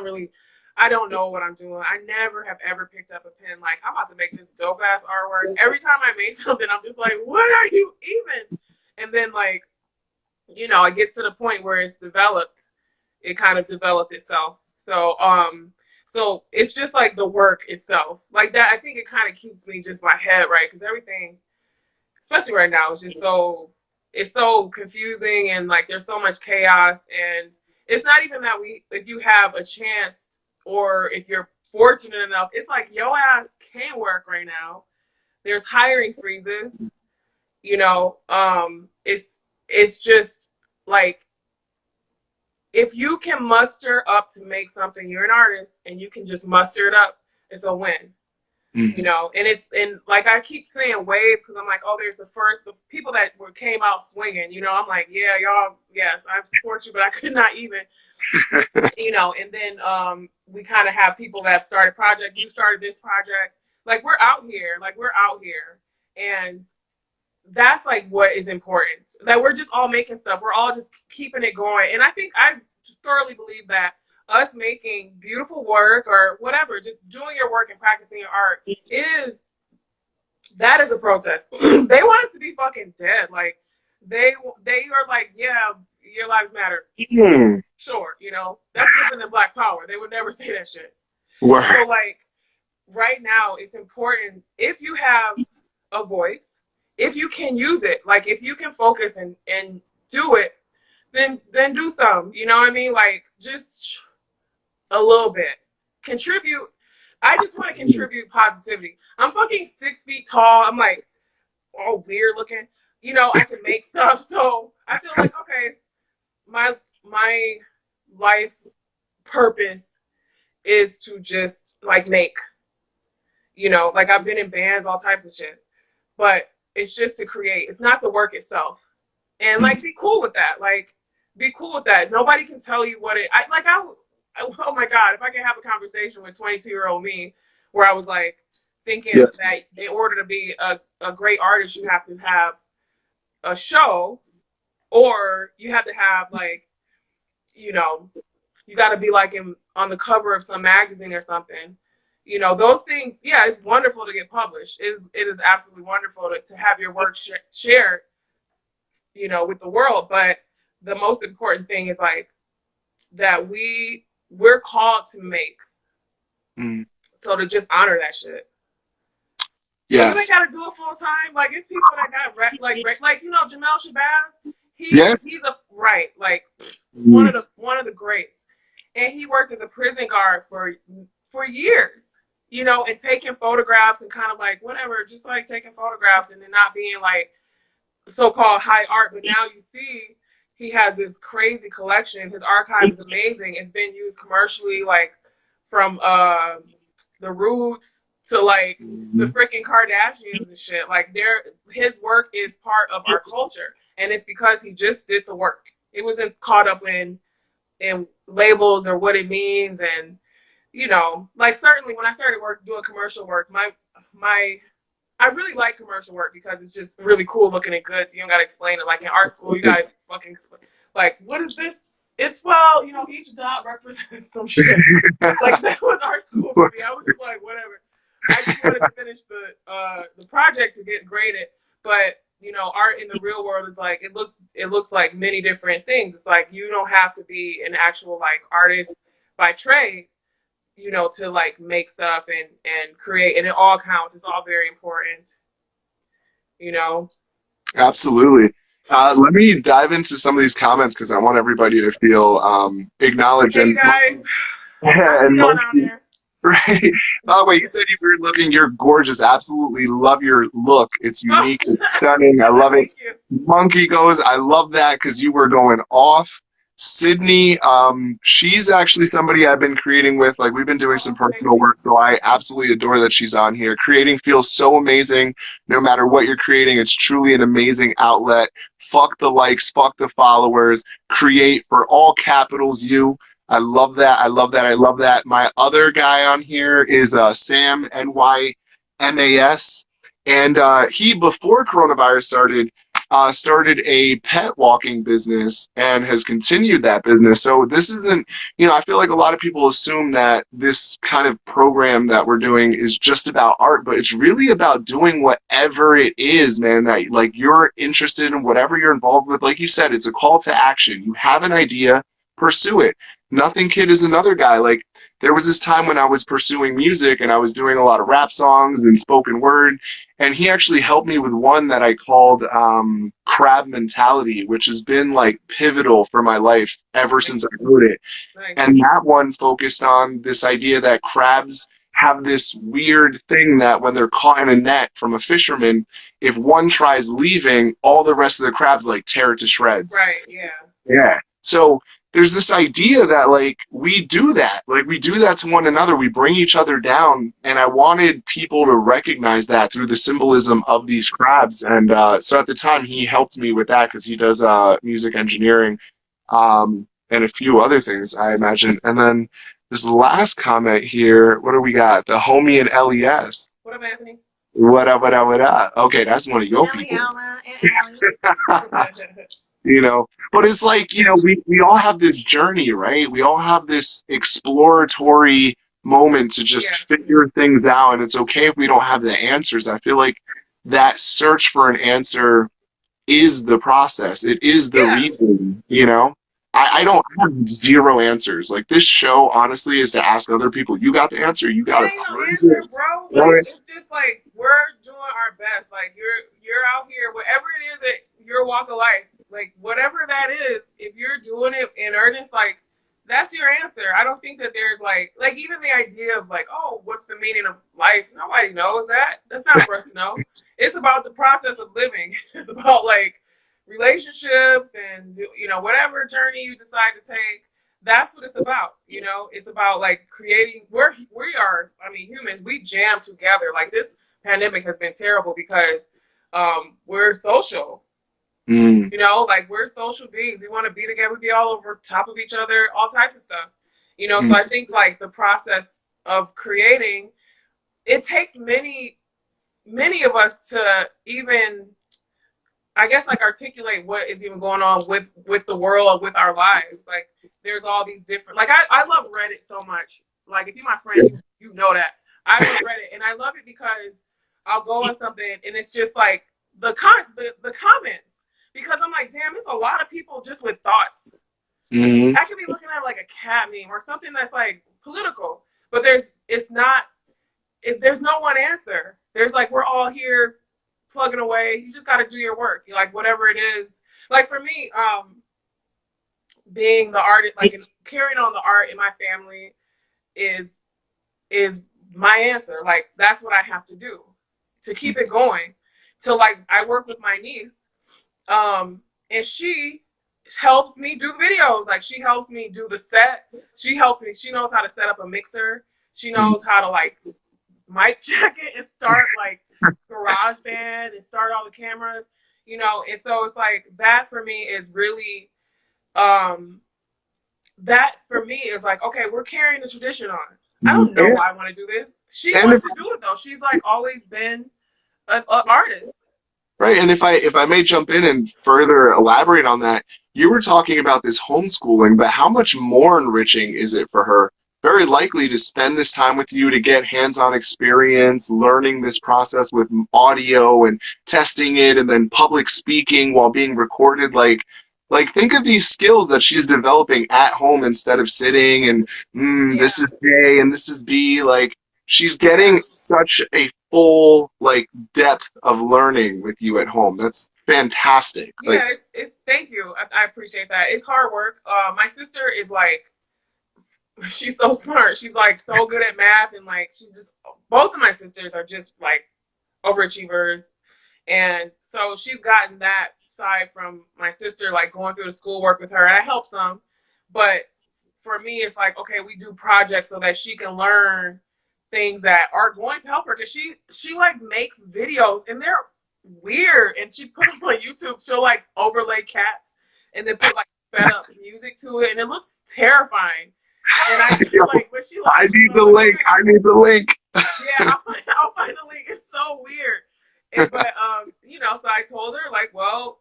don't know what I'm doing. I never have ever picked up a pen like I'm about to make this dope ass artwork. Every time I make something, I'm just like, what are you even? And then like, it gets to the point where it's developed. It kind of developed itself. So it's just like the work itself. Like that, I think it kind of keeps me just my head right because everything, especially right now, is just so confusing and like there's so much chaos and it's not even that if you have a chance or if you're fortunate enough, it's like your ass can't work right now. There's hiring freezes, it's just like if you can muster up to make something, you're an artist and you can just muster it up, it's a win. And like I keep saying waves because I'm like, oh, there's the people that came out swinging, I'm like, yeah, y'all, yes, I support you, but I could not even, and then we kind of have people that have started project. You started this project, like we're out here, and that's like what is important. That we're just all making stuff. We're all just keeping it going, and I think I thoroughly believe that us making beautiful work or whatever, just doing your work and practicing your art that is a protest. They want us to be fucking dead. Like they are like, yeah, your lives matter. Hmm. Sure, that's different than Black Power. They would never say that shit. Word. So like right now, it's important if you have a voice, if you can use it, like if you can focus and do it, then do some. You know what I mean? Like just a little bit. Contribute. I just want to contribute positivity. I'm fucking 6 feet tall. I'm like all weird looking. I can make stuff. So I feel like, okay, my life purpose is to just like make, like I've been in bands, all types of shit. But it's just to create. It's not the work itself. And like be cool with that. Like be cool with that. Nobody can tell you what oh my God, if I could have a conversation with 22-year-old me where I was like thinking Yeah. that in order to be a great artist, you have to have a show or you have to have like, you got to be like on the cover of some magazine or something. Those things, yeah, it's wonderful to get published. It is absolutely wonderful to have your work shared, with the world. But the most important thing is like that we're called to make. Mm. So to just honor that shit. So you ain't Yes. gotta do it full time. Like it's people that got like you know Jamel Shabazz. Yeah. He's a right like Mm. one of the greats, and he worked as a prison guard for years. You know, and taking photographs and kind of like whatever, just like taking photographs and then not being like so-called high art. But now you see he has this crazy collection. His archive is amazing. It's been used commercially, like from the Roots to like the Mhm. freaking Kardashians and shit. Like his work is part of our culture, and it's because he just did the work. It wasn't caught up in labels or what it means, and you know, like certainly when I started doing commercial work, my I really like commercial work because it's just really cool looking and good. So you don't gotta explain it. Like in art school, you gotta fucking explain. Like, what is this? It's well, you know, each dot represents some shit. Like that was art school for me. I was just like, whatever. I just wanted to finish the project to get graded, but you know, art in the real world is like it looks like many different things. It's like you don't have to be an actual like artist by trade, you know, to like make stuff and create, and it all counts. It's all very important, you know. Absolutely. Let me dive into some of these comments because I want everybody to feel acknowledged Hey and guys, I see and y'all down monkey. there. Right. By the way, you said you were living. You're gorgeous. Absolutely love your look. It's unique. It's stunning. I love it. Thank you. Monkey goes. I love that because you were going off. Sydney, she's actually somebody I've been creating with. Like we've been doing some Oh, thank personal you. work, so I absolutely adore that she's on here. Creating feels so amazing. No matter what you're creating, it's truly an amazing outlet. Fuck the likes, fuck the followers. Create for all capitals you. I love that. I love that. I love that. My other guy on here is Sam NYMAS, and he before coronavirus started a pet walking business and has continued that business. So this isn't, you know, I feel like a lot of people assume that this kind of program that we're doing is just about art, but it's really about doing whatever it is, man, that like you're interested in, whatever you're involved with. Like you said, it's a call to action. You have an idea, pursue it. Nothing Kid is another guy. Like there was this time when I was pursuing music and I was doing a lot of rap songs and spoken word, and he actually helped me with one that I called Crab Mentality, which has been like pivotal for my life ever since I wrote it. Nice. And that one focused on this idea that crabs have this weird thing that when they're caught in a net from a fisherman, if one tries leaving, all the rest of the crabs like tear it to shreds. Right. Yeah. Yeah. So there's this idea that like we do that, like we do that to one another. We bring each other down, and I wanted people to recognize that through the symbolism of these crabs. And so at the time, he helped me with that because he does music engineering and a few other things, I imagine. And then this last comment here, what do we got? The homie in LES. What up, Anthony? What up? What up? What up? Okay, that's one of your Ellie, people. Alma, and Allie. You know, but it's like, you know, we all have this journey, right? We all have this exploratory moment to just Yeah. figure things out, and it's okay if we don't have the answers. I feel like that search for an answer is the process. It is the Yeah. reason, you know. I don't have zero answers. Like this show, honestly, is to ask other people. You got the answer. You It got it. ain't no answer, bro. Like it's just like we're doing our best. Like you're out here, whatever it is that your walk of life, like whatever that is, if you're doing it in earnest, like that's your answer. I don't think that there's like even the idea of like, oh, what's the meaning of life? Nobody knows that. That's not for us to know. It's about the process of living. It's about like relationships and you know whatever journey you decide to take. That's what it's about. You know, it's about like creating. We are. I mean, humans. We jam together. Like this pandemic has been terrible because we're social. Mm, You know, like we're social beings. We want to be together, be all over top of each other, all types of stuff. You know, so mm, I think like the process of creating, it takes many of us to even, I guess, like articulate what is even going on with the world, with our lives. Like there's all these different, like I love Reddit so much. Like if you're my friend, you know that I love Reddit, and I love it because I'll go on something and it's just like the comments, because I'm like, damn, there's a lot of people just with thoughts. mm, I could be looking at like a cat meme or something that's like political, but there's no one answer. there's like, we're all here plugging away. You just got to do your work. Like, whatever it is. Like for me, being the artist, like carrying on the art in my family is my answer. Like, that's what I have to do to keep it going. So like, I work with my niece, and she helps me do the videos. Like, she helps me do the set. She helps me. She knows how to set up a mixer. She knows how to like mic check it and start like GarageBand and start all the cameras, you know. And so it's like, that for me is really, that for me is like, okay, we're carrying the tradition on. I don't know why I want to do this. She wants to do it though. She's like always been an artist. Right. And if I may jump in and further elaborate on that, you were talking about this homeschooling, but how much more enriching is it for her? Very likely to spend this time with you to get hands-on experience, learning this process with audio and testing it, and then public speaking while being recorded. Like think of these skills that she's developing at home instead of sitting and this is A and this is B. Like, she's getting such a full like depth of learning with you at home. That's fantastic. Yeah, Like, it's thank you. I appreciate that. It's hard work. My sister is like, she's so smart. She's like so good at math, and like, she just, both of my sisters are just like overachievers. And so she's gotten that side from my sister, like going through the schoolwork with her, and I help some. But for me, it's like, okay, we do projects so that she can learn things that are going to help her, because she like makes videos and they're weird, and she put them on YouTube. She'll like overlay cats and then put like sped up music to it, and it looks terrifying. And I feel like, but she like, I need the link. I need the link. Yeah, I'll find the link. It's so weird. But you know, so I told her like, well,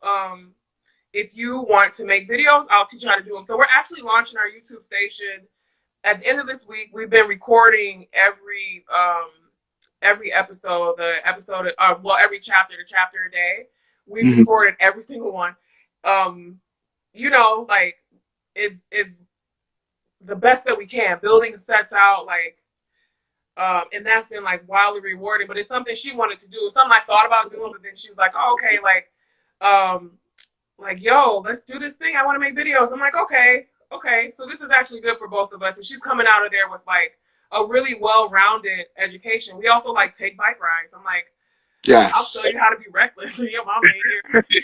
if you want to make videos, I'll teach you how to do them. So we're actually launching our YouTube station at the end of this week. We've been recording every episode, every chapter, the chapter a day. We've recorded every single one. You know, like, it's the best that we can, building sets out, like, and that's been like wildly rewarding. But it's something she wanted to do, something I thought about doing, but then she was like, oh, okay, like, yo, let's do this thing. I want to make videos. I'm like, okay. So this is actually good for both of us. And she's coming out of there with like a really well-rounded education. We also like take bike rides. I'm like, yes, I'll show you how to be reckless. Your mom ain't here.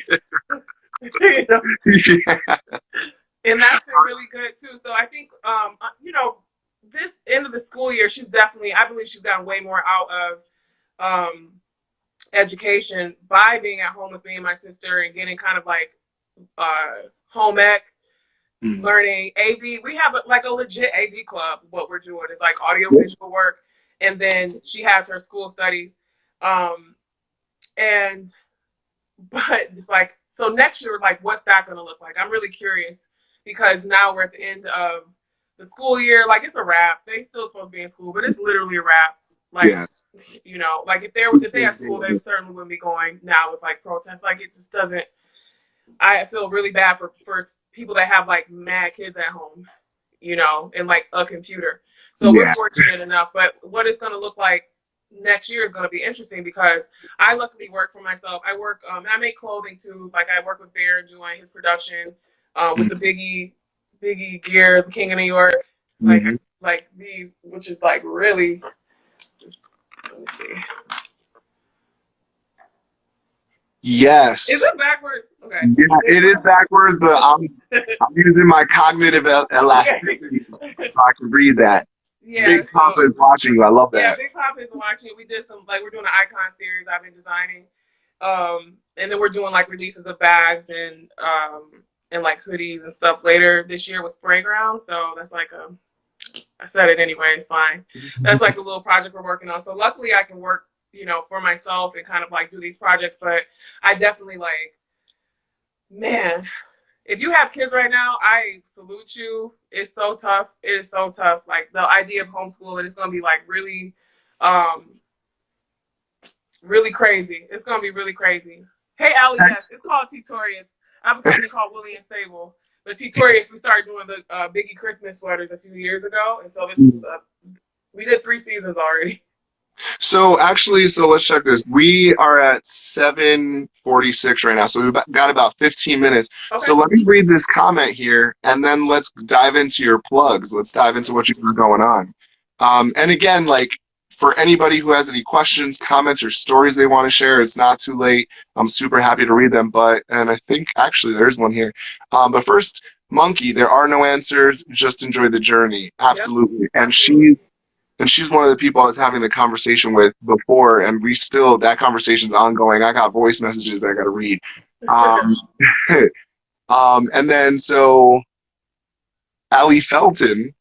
You know? Yeah. And that's been really good too. So I think, you know, this end of the school year, I believe she's gotten way more out of education by being at home with me and my sister and getting kind of like home ec, learning AV. We have like a legit AV club. What we're doing is like audio visual work, and then she has her school studies. But it's like, so next year, like, what's that going to look like? I'm really curious, because now we're at the end of the school year. Like, it's a wrap. They still supposed to be in school, but it's literally a wrap. Like, you know, like if they had school, they certainly wouldn't be going now with like protests. Like, it just doesn't. I feel really bad for people that have like mad kids at home, you know, and like a computer. So we're fortunate enough, but what it's going to look like next year is going to be interesting, because I luckily work for myself. I work, and I make clothing too. Like, I work with Bear doing his production, with the Biggie gear, the King of New York, like these, which is like really, let me see. Yes. Is it backwards? Okay. Yeah, it is backwards, but I'm using my cognitive elasticity so I can read that. Yeah, Big Papa is watching you. I love that. Yeah, Big Papa is watching. We did some, like, we're doing an icon series I've been designing. And then we're doing like releases of bags and like hoodies and stuff later this year with Spray Ground. So that's like I said it anyway, it's fine. That's like a little project we're working on. So luckily I can work, you know, for myself and kind of like do these projects. But I definitely, like, man, if you have kids right now, I salute you. It's so tough. It is so tough. Like, the idea of homeschooling is going to be like really, really crazy. It's going to be really crazy. Hey, Allie, yes, it's called Titorius. I have a company called Willie and Sable. But Titorius, we started doing the Biggie Christmas sweaters a few years ago. And so this we did 3 seasons already. So actually, so let's check this. We are at 7:46 right now, so we've got about 15 minutes. Okay. So let me read this comment here, and then let's dive into your plugs. Let's dive into what you got going on. And again, like for anybody who has any questions, comments, or stories they want to share, it's not too late. I'm super happy to read them. And I think actually there's one here. But first, Monkey, there are no answers. Just enjoy the journey. Yep. Absolutely. Absolutely. And she's one of the people I was having the conversation with before, and that conversation's ongoing. I got voice messages I got to read. Um, and then so Ali Felton,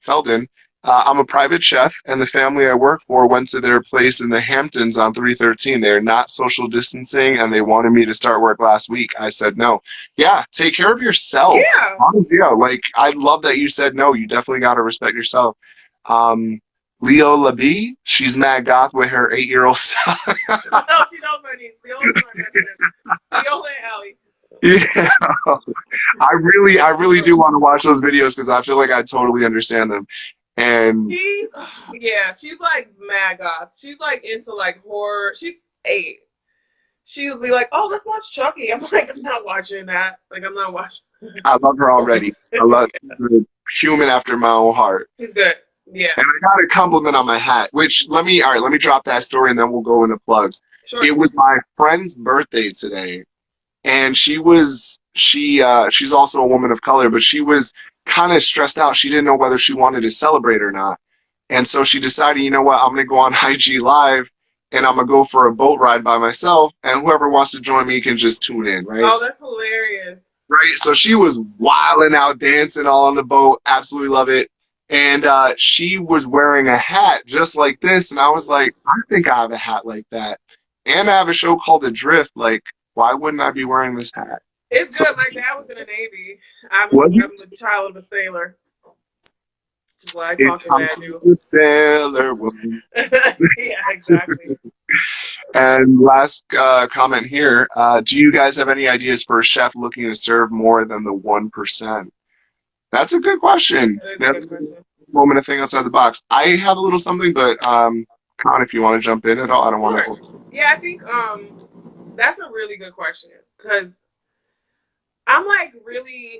I'm a private chef, and the family I work for went to their place in the Hamptons on 313. They're not social distancing, and they wanted me to start work last week. I said no. Yeah, take care of yourself. Yeah. Honestly, yeah, like I love that you said no. You definitely got to respect yourself. Um, Leo Labie, she's mad goth with her 8-year-old son. No, she knows my niece. Leola's my best friend. Leola and Allie. Yeah, I really do want to watch those videos because I feel like I totally understand them. And She's like mad goth. She's like into like horror. She's 8. She'll be like, "Oh, let's watch Chucky." I'm like, I'm not watching that. Like, I'm not watching. I love her already. I love she's a human after my own heart. She's good. Yeah. And I got a compliment on my hat, which let me drop that story and then we'll go into plugs. Sure. It was my friend's birthday today, and she's also a woman of color, but she was kind of stressed out. She didn't know whether she wanted to celebrate or not. And so she decided, you know what, I'm gonna go on IG Live and I'm gonna go for a boat ride by myself, and whoever wants to join me can just tune in, right? Oh, that's hilarious. Right. So she was wilding out, dancing all on the boat. Absolutely love it. And she was wearing a hat just like this, and I was like, I think I have a hat like that, and I have a show called Adrift. Like, why wouldn't I be wearing this hat? It's So good. My dad was in the Navy. I'm was it? the child of a sailor. Which is why I It's talk in that dude. the sailor woman. Yeah, exactly. And last comment here: do you guys have any ideas for a chef looking to serve more than the 1%? That's a good question. That is a That's good question. a moment to think outside the box. I have a little something, but Con, if you want to jump in at all, I don't want Sure. to. Yeah, I think that's a really good question because I'm like really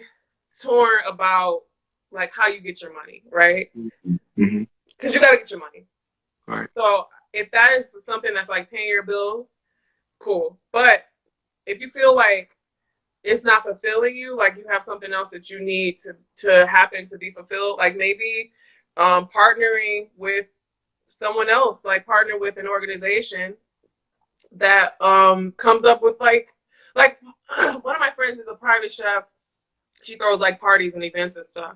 torn about like how you get your money, right? Mm-hmm. Because you got to get your money. Right. So if that is something that's like paying your bills, cool. But if you feel like it's not fulfilling you, like you have something else that you need to happen to be fulfilled, like maybe partnering with someone else, like partner with an organization that comes up with like one of my friends is a private chef. She throws like parties and events and stuff,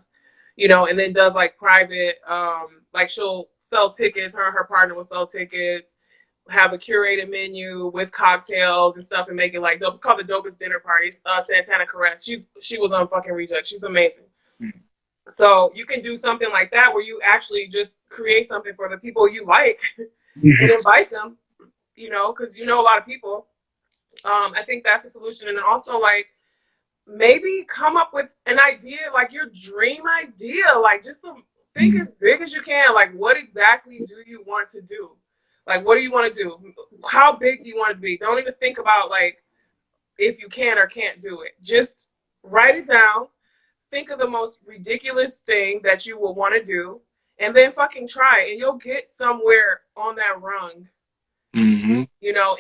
and then does like private like she'll sell tickets. Her and her partner will sell tickets, have a curated menu with cocktails and stuff, and make it like dope. It's called the Dopest Dinner Party. Santana Caress. She was on fucking Reject. She's amazing. Mm-hmm. So you can do something like that where you actually just create something for the people you like and invite them, because a lot of people. I think that's the solution. And also like maybe come up with an idea, like your dream idea, like just think as big as you can. Like what exactly do you want to do? Like what do you want to do? How big do you want it to be? Don't even think about like if you can or can't do it. Just write it down. Think of the most ridiculous thing that you will want to do, and then fucking try it, and you'll get somewhere on that rung. Mm-hmm.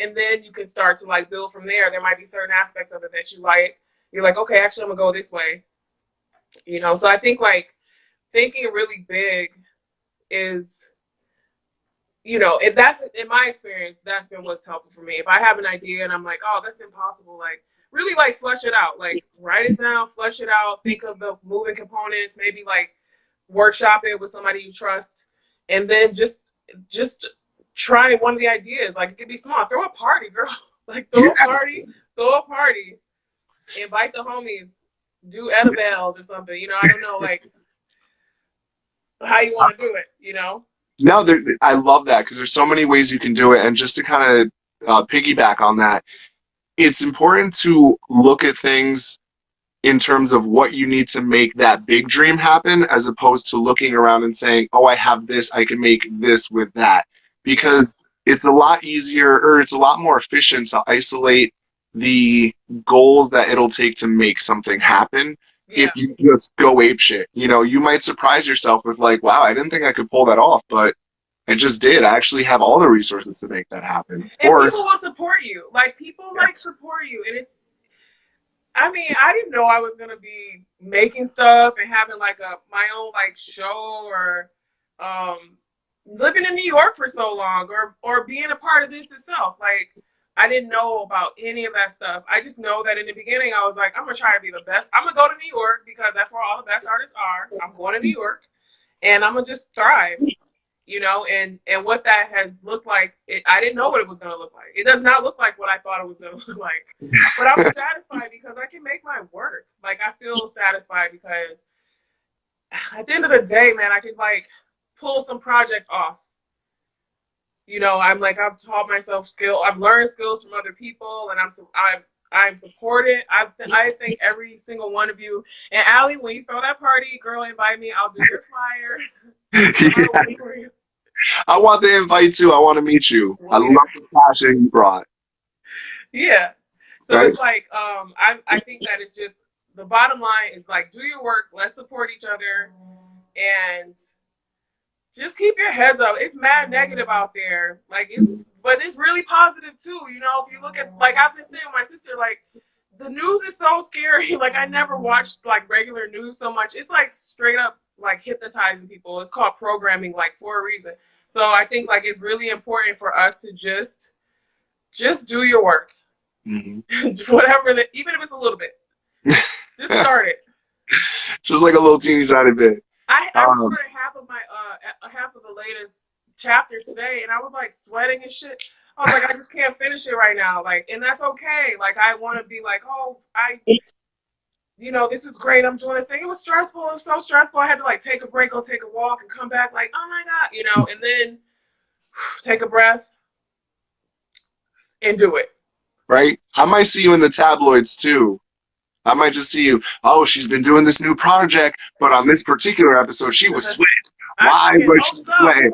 And then you can start to like build from there. There might be certain aspects of it that you like. You're like, okay, actually, I'm gonna go this way. So I think like thinking really big is, if that's in my experience, that's been what's helpful for me. If I have an idea and I'm like, oh, that's impossible, like really like flesh it out, like write it down, flesh it out, think of the moving components, maybe like workshop it with somebody you trust, and then just try one of the ideas. Like it could be small. Throw a party, girl. Like throw a party, invite the homies, do edibles or something. I don't know, like how you want to do it. No, I love that because there's so many ways you can do it. And just to kind of piggyback on that, it's important to look at things in terms of what you need to make that big dream happen, as opposed to looking around and saying, oh, I have this, I can make this with that. Because it's a lot easier, or it's a lot more efficient to isolate the goals that it'll take to make something happen if Yeah. you just go ape shit. You know, you might surprise yourself with like, wow, I didn't think I could pull that off, but I just did. I actually have all the resources to make that happen. And Or people will support you. Like people like support you, and it's. I mean, I didn't know I was gonna be making stuff and having like my own like show or um living in New York for so long or being a part of this itself. Like I didn't know about any of that stuff. I just know that in the beginning I was like, I'm gonna try to be the best. I'm gonna go to New York because that's where all the best artists are. I'm going to New York and I'm gonna just thrive. And what that has looked like, I didn't know what it was going to look like. It does not look like what I thought it was going to look like. But I'm satisfied because I can make my work. Like, I feel satisfied because at the end of the day, man, I can, like, pull some project off. I'm like, I've taught myself I've learned skills from other people, and I'm supported. I think every single one of you. And Allie, when you throw that party, girl, invite me. I'll do your flyer. yeah. I want the invite too. I want to meet you. I love the passion you brought. Yeah. So Right? it's like, I think that it's just the bottom line is like, do your work, let's support each other, and just keep your heads up. It's mad negative out there. But it's really positive too. If you look at, like, I've been saying with my sister, like, the news is so scary. Like, I never watched like regular news so much. It's like straight up like hypnotizing people. It's called programming, like, for a reason. So I think like it's really important for us to just do your work. Mm-hmm. Whatever that, even if it's a little bit, just start it. Just like a little teeny tiny bit. I recorded half of the latest chapter today, and I was like sweating and shit. I was like, I just can't finish it right now, like, and that's okay. Like, I want to be like, oh, this is great. I'm doing this thing. It was stressful. It was so stressful. I had to like take a break, go take a walk, and come back like, oh my god, and then take a breath and do it. Right? I might see you in the tabloids too. I might just see you, oh, she's been doing this new project, but on this particular episode, she was sweating. Why was she sweating?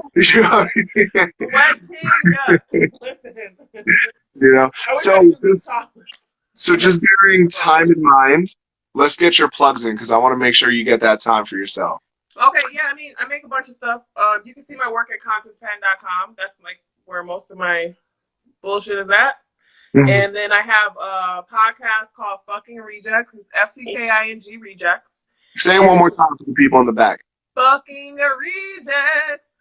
So just bearing time in mind, let's get your plugs in because I want to make sure you get that time for yourself. Okay, yeah, I mean, I make a bunch of stuff. You can see my work at KonstancePatton.com. That's like where most of my bullshit is at. Mm-hmm. And then I have a podcast called Fucking Rejects. It's FCKING Rejects. Say it one more time for the people in the back. Fucking Rejects.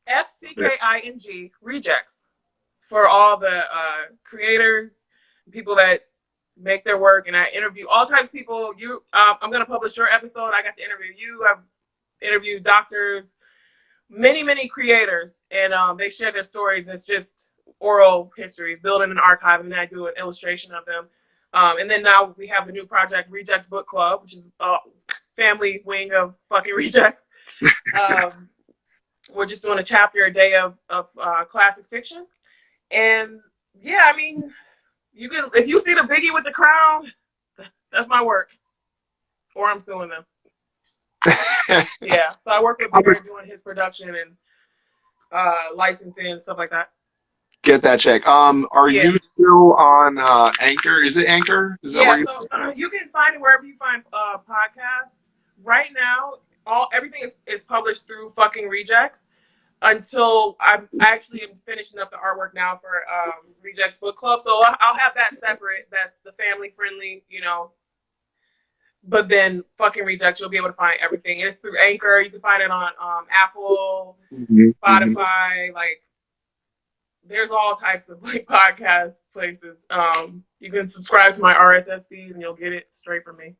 FCKING Rejects. It's for all the creators, people that make their work, and I interview all types of people. I'm going to publish your episode. I got to interview you. I've interviewed doctors, many creators, and they share their stories. It's just oral histories, building an archive, and then I do an illustration of them. And then now we have the new project, Rejects Book Club, which is a family wing of Fucking Rejects. We're just doing a chapter a day of classic fiction. And yeah, I mean, you can, if you see the Biggie with the crown, that's my work. Or I'm suing them. Yeah, so I work with Biggie doing his production and licensing and stuff like that. Get that check. Are you still on Anchor? Is it Anchor? Is that where you can find it wherever you find podcasts. Right now, everything is published through Fucking Rejects until I actually am finishing up the artwork now for Rejects Book Club. So I'll have that separate. That's the family friendly, But then Fucking Rejects, you'll be able to find everything. And it's through Anchor. You can find it on Apple, Spotify, like. There's all types of like podcast places. You can subscribe to my RSS feed and you'll get it straight from me.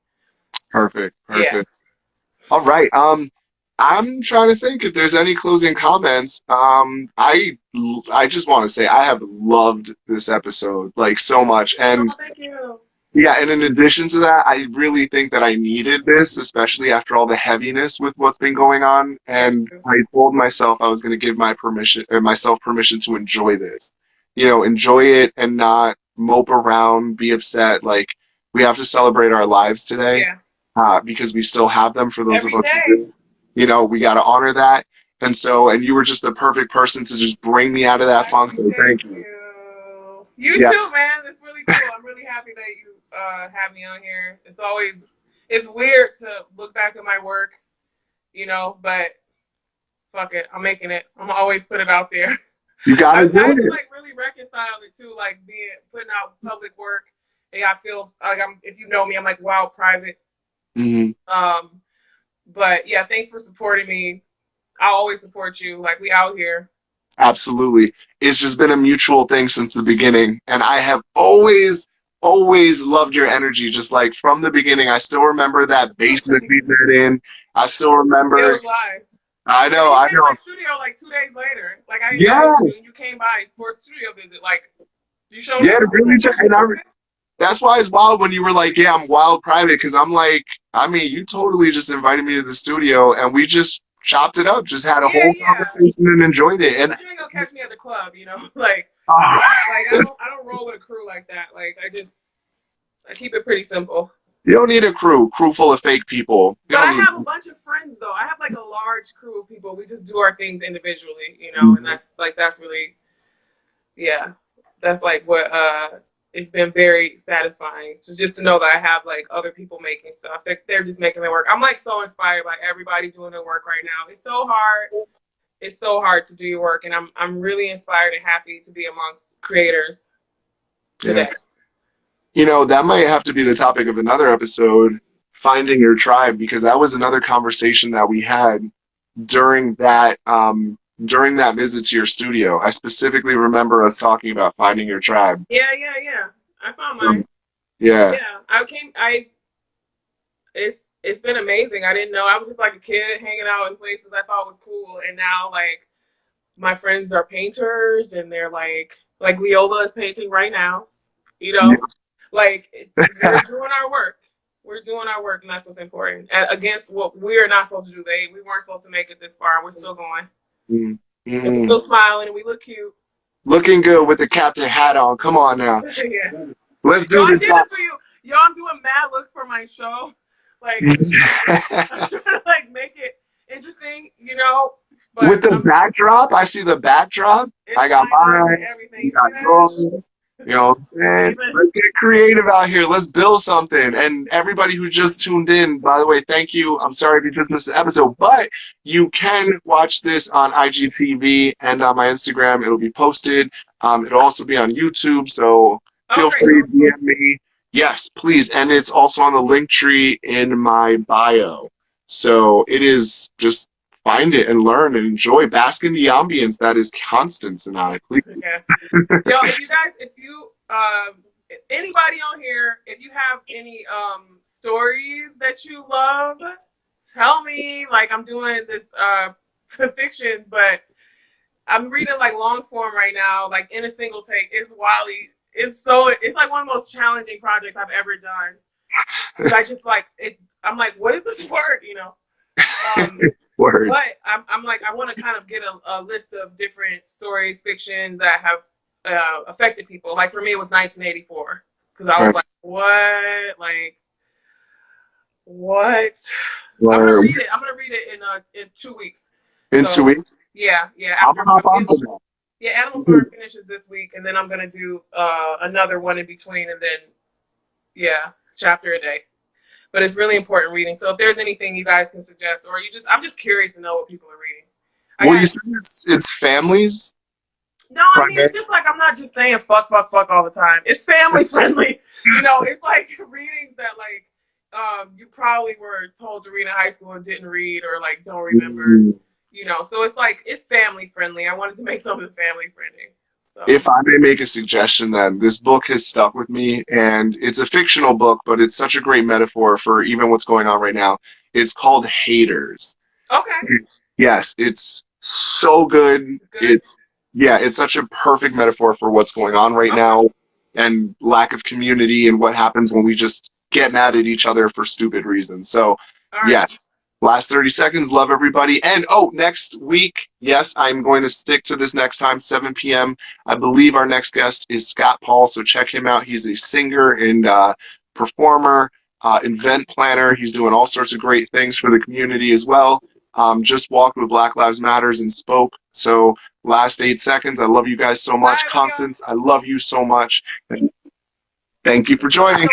Perfect. Yeah. All right. I'm trying to think if there's any closing comments. I just want to say I have loved this episode like so much, and thank you. Yeah, and in addition to that, I really think that I needed this, especially after all the heaviness with what's been going on. And I told myself I was going to give myself permission to enjoy this. Enjoy it and not mope around, be upset. Like, we have to celebrate our lives today because we still have them for those of us who do. We got to honor that. And you were just the perfect person to just bring me out of that I funk. So appreciate thank you. you. You Yeah. too, man. It's really cool. I'm really happy that you have me on here. It's weird to look back at my work, but fuck it. I'm making it. I'm always put it out there. You got to I've do had to it. like really reconcile it too, like putting out public work. And I feel like if you know me, I'm like wild private. Hmm. But yeah, thanks for supporting me. I'll always support you. Like we out here. Absolutely. It's just been a mutual thing since the beginning. And I have always loved your energy. Just like from the beginning, I still remember that basement we met in. I still It remember. was live. I And then know, you I came to know. my studio like 2 days later. Like I Yeah, invited you and you came by for a studio visit. Like you showed yeah, up. it I was really. like, oh, And she's okay. that's why it's wild when you were like, "Yeah, I'm wild private," because I'm like, I mean, you totally just invited me to the studio, and we just chopped it up, just had a Yeah, whole yeah. conversation and enjoyed it. And But you ain't gonna catch me at the club, like uh, like I don't roll with a crew like that. Like I keep it pretty simple. you don't need a crew full of fake people. You But don't I need. have a bunch of friends though. I have like a large crew of people. We just do our things individually, and Mhm. that's really yeah. That's like what it's been very satisfying. So just to know that I have like other people making stuff. They're just making their work. I'm like so inspired by everybody doing their work right now. It's so hard. It's so hard to do your work, and I'm really inspired and happy to be amongst creators Yeah. today. That might have to be the topic of another episode, finding your tribe, because that was another conversation that we had during that visit to your studio. I specifically remember us talking about finding your tribe. Yeah, yeah, yeah. I found So, mine. yeah. Yeah, it's been amazing. I didn't know. I was just like a kid hanging out in places I thought was cool, and now like my friends are painters, and they're like Leola is painting right now. You Yeah. know, like we're doing our work. We're doing our work, and that's what's important. And against what we're not supposed to do. We weren't supposed to make it this far, and we're still going. And we're Mm-hmm. still smiling, and we look cute. Looking good with the captain hat on. Come on now. Yeah. Let's Yo, do I the did this for you. Yo, I'm doing mad looks for my show. Like I'm job. trying to like make it interesting, With But the backdrop, I see the backdrop. it's I got liners and mine. everything. You You see got that? yours. You know what I'm saying? Even Let's get creative out here. Let's build something. And everybody who just tuned in, by the way, thank you. I'm sorry if you just missed the episode, but you can watch this on IGTV and on my Instagram. It'll be posted. It'll also be on YouTube. So oh feel great. free to DM me. Yes, please. And it's also on the link tree in my bio. So it is just find it and learn and enjoy. Bask in the ambience that is Constance and I, Yeah. please. Yo, if you anybody on here, if you have any stories that you love, tell me. Like I'm doing this fiction, but I'm reading like long form right now, like in a single take. It's wildly. It's like one of the most challenging projects I've ever done. Cause I just like it. I'm like, what is this word? Um, Word. but I'm like, I want to kind of get a list of different stories, fictions that have affected people. Like for me, it was 1984 because I was Right. like, what? Like, what? Word. I'm gonna read it in 2 weeks. In So 2 weeks, yeah. I'm After gonna hop on for yeah, Animal that. Farm finishes this week, and then I'm gonna do another one in between, and then yeah, chapter a day. But it's really important reading. So if there's anything you guys can suggest, or I'm just curious to know what people are reading. I Well, you got said it's families no. I mean, it's primary. just like I'm not just saying fuck, fuck, fuck all the time. It's family friendly. It's like readings that like you probably were told to read in high school and didn't read, or like don't remember. Mm. So it's like it's family friendly. I wanted to make something family friendly. So If I may make a suggestion, then this book has stuck with me, and it's a fictional book, but it's such a great metaphor for even what's going on right now. It's called Haters. okay, Yes, it's so good. it's good. It's such a perfect metaphor for what's going on right Okay, now and lack of community and what happens when we just get mad at each other for stupid reasons. So, all right. yes, last 30 seconds. Love everybody. And oh, next week, yes, I'm going to stick to this next time, 7 p.m. I believe our next guest is Scott Paul. So check him out. He's a singer and performer, event planner. He's doing all sorts of great things for the community as well. just walked with Black Lives Matters and spoke. So last 8 seconds, I love you guys so much. Bye, Konstance, I love you so much. And thank you for joining.